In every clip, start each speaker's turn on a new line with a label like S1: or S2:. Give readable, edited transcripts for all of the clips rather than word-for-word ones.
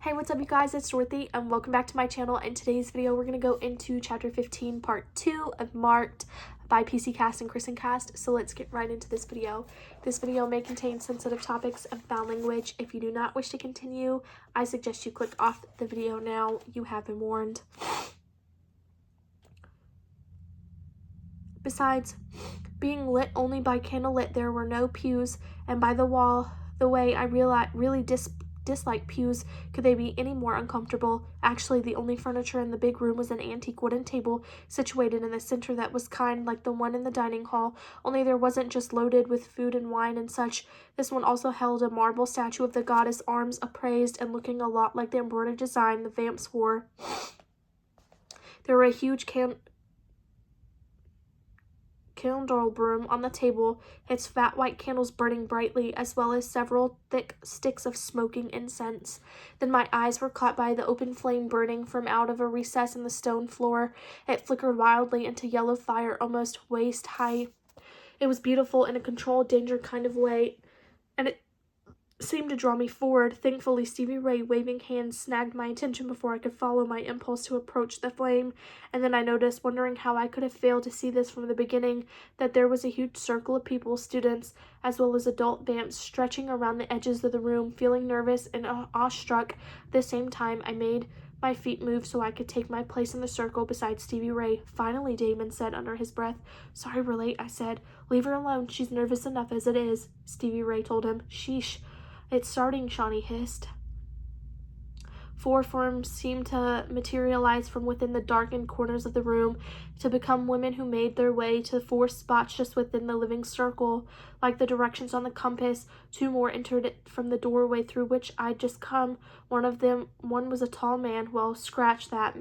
S1: Hey, what's up you guys, it's Dorothy and welcome back to my channel. In today's video we're going to go into chapter 15 part 2 of Marked by PC Cast and Kristen Cast. So let's get right into this video. This video may contain sensitive topics and foul language. If you do not wish to continue, I suggest you click off the video now. You have been warned. Besides being lit only by candlelit, there were no pews, and by the wall, the way I really dislike pews. Could they be any more uncomfortable? Actually, the only furniture in the big room was an antique wooden table situated in the center that was kind like the one in the dining hall, only there wasn't just loaded with food and wine and such. This one also held a marble statue of the goddess, arms upraised and looking a lot like the embroidered design the vamps wore. There were a huge candelabrum on the table, its fat white candles burning brightly, as well as several thick sticks of smoking incense. Then my eyes were caught by the open flame burning from out of a recess in the stone floor. It flickered wildly into yellow fire almost waist high. It was beautiful in a controlled danger kind of way, and it seemed to draw me forward. Thankfully, Stevie Ray waving hands snagged my attention before I could follow my impulse to approach the flame, and then I noticed, wondering how I could have failed to see this from the beginning, that there was a huge circle of people, students, as well as adult vamps, stretching around the edges of the room. Feeling nervous and awestruck at the same time, I made my feet move so I could take my place in the circle beside Stevie Ray. Finally, Damon said under his breath. Sorry we're late, I said. Leave her alone. She's nervous enough as it is, Stevie Ray told him. Sheesh. It's starting, Shawnee hissed. Four forms seemed to materialize from within the darkened corners of the room to become women who made their way to 4 spots just within the living circle. Like the directions on the compass, 2 more entered from the doorway through which I'd just come. One was a tall man. Well, scratch that.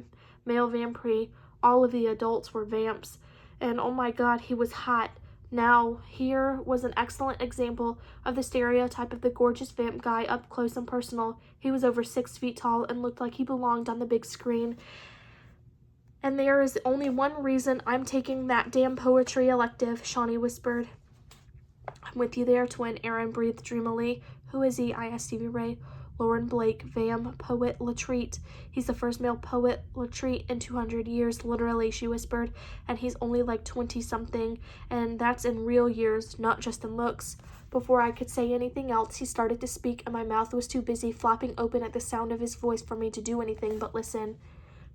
S1: Male vampire. All of the adults were vamps. And oh my god, he was hot. Now, here was an excellent example of the stereotype of the gorgeous vamp guy up close and personal. He was over 6 feet tall and looked like he belonged on the big screen. And there is only one reason I'm taking that damn poetry elective, Shawnee whispered. I'm with you there, twin, Aaron breathed dreamily. Who is he? I asked Stevie Ray. Lauren Blake, Vam, poet Latreat. He's the first male poet Latreat in 200 years, literally, she whispered, and he's only like 20-something, and that's in real years, not just in looks. Before I could say anything else, he started to speak, and my mouth was too busy flapping open at the sound of his voice for me to do anything but listen.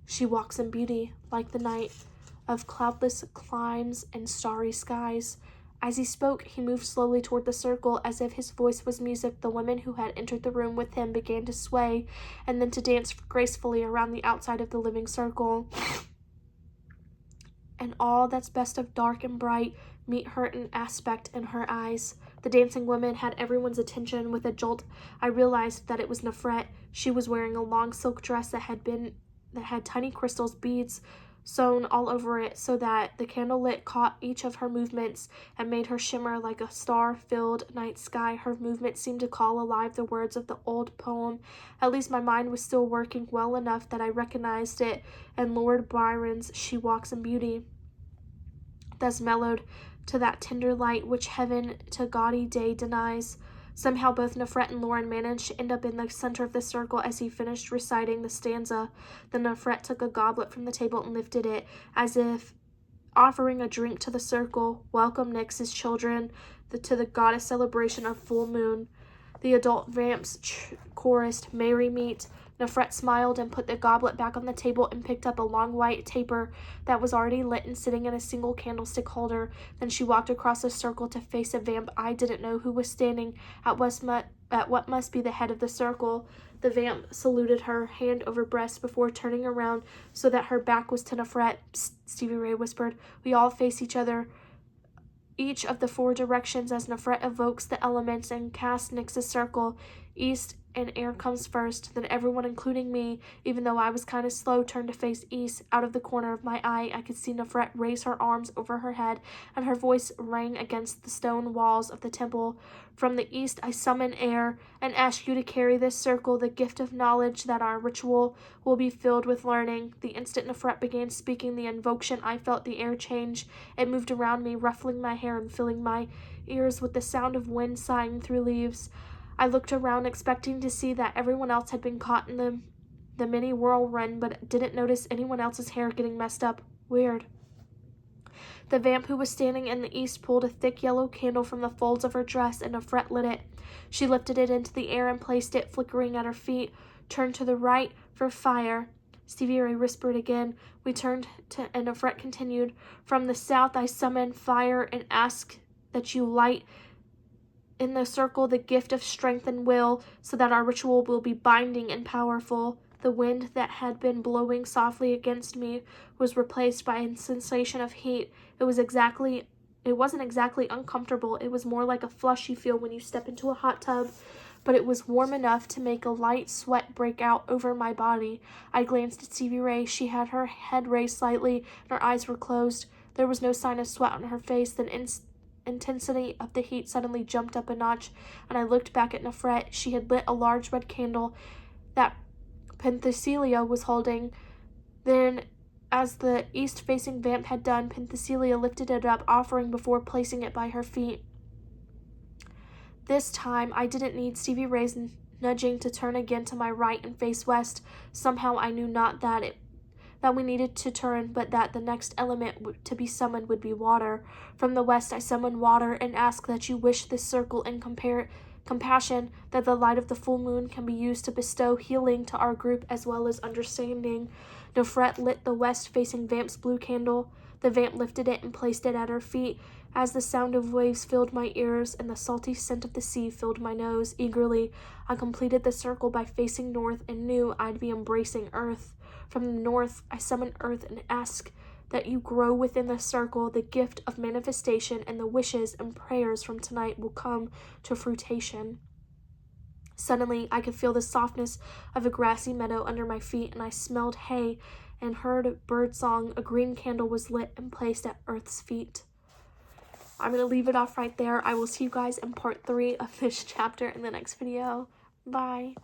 S1: She walks in beauty, like the night of cloudless climes and starry skies. As he spoke, he moved slowly toward the circle, as if his voice was music. The women who had entered the room with him began to sway, and then to dance gracefully around the outside of the living circle. And all that's best of dark and bright meet her in aspect in her eyes. The dancing woman had everyone's attention. With a jolt, I realized that it was Nefret. She was wearing a long silk dress that had tiny crystals, beads, sewn all over it so that the candlelit caught each of her movements and made her shimmer like a star-filled night sky. Her movement seemed to call alive the words of the old poem. At least my mind was still working well enough that I recognized it, and Lord Byron's She Walks in Beauty, thus mellowed to that tender light which heaven to gaudy day denies. Somehow both Nefret and Lauren managed to end up in the center of the circle as he finished reciting the stanza. Then Nefret took a goblet from the table and lifted it, as if offering a drink to the circle. Welcome, Nyx's children, to the goddess celebration of full moon. The adult vamps chorused, Merry meet. Nefret smiled and put the goblet back on the table and picked up a long white taper that was already lit and sitting in a single candlestick holder. Then she walked across the circle to face a vamp I didn't know who was standing at what must be the head of the circle. The vamp saluted her, hand over breast, before turning around so that her back was to Nefret. Psst, Stevie Ray whispered. We all face each of the 4 directions as Nefret evokes the elements and casts Nyx's circle. East and air comes first, then everyone, including me, even though I was kind of slow, turned to face east. Out of the corner of my eye, I could see Nefret raise her arms over her head, and her voice rang against the stone walls of the temple. From the east, I summon air and ask you to carry this circle, the gift of knowledge, that our ritual will be filled with learning. The instant Nefret began speaking the invocation, I felt the air change. It moved around me, ruffling my hair and filling my ears with the sound of wind sighing through leaves. I looked around, expecting to see that everyone else had been caught in the mini whirlwind, but didn't notice anyone else's hair getting messed up. Weird. The vamp who was standing in the east pulled a thick yellow candle from the folds of her dress, and Nefret lit it. She lifted it into the air and placed it, flickering at her feet. Turned to the right for fire. Stevie Ray whispered again. We turned to, and Nefret continued. From the south I summon fire and ask that you light in the circle the gift of strength and will, so that our ritual will be binding and powerful. The wind that had been blowing softly against me was replaced by a sensation of heat. It wasn't exactly uncomfortable. It was more like a flush you feel when you step into a hot tub, but it was warm enough to make a light sweat break out over my body. I glanced at Stevie Ray. She had her head raised slightly, and her eyes were closed. There was no sign of sweat on her face. The intensity of the heat suddenly jumped up a notch, and I looked back at Nefret. She had lit a large red candle that Penthesilea was holding. Then, as the east-facing vamp had done, Penthesilea lifted it up, offering before placing it by her feet. This time, I didn't need Stevie Ray's nudging to turn again to my right and face west. Somehow I knew not that we needed to turn, but that the next element to be summoned would be water. From the west I summoned water and ask that you wish this circle in compassion, that the light of the full moon can be used to bestow healing to our group as well as understanding. Nefret lit the west-facing vamp's blue candle. The vamp lifted it and placed it at her feet. As the sound of waves filled my ears and the salty scent of the sea filled my nose, eagerly I completed the circle by facing north and knew I'd be embracing Earth. From the north, I summon Earth and ask that you grow within the circle the gift of manifestation, and the wishes and prayers from tonight will come to fruition. Suddenly, I could feel the softness of a grassy meadow under my feet, and I smelled hay and heard birdsong. A green candle was lit and placed at Earth's feet. I'm going to leave it off right there. I will see you guys in part 3 of this chapter in the next video. Bye.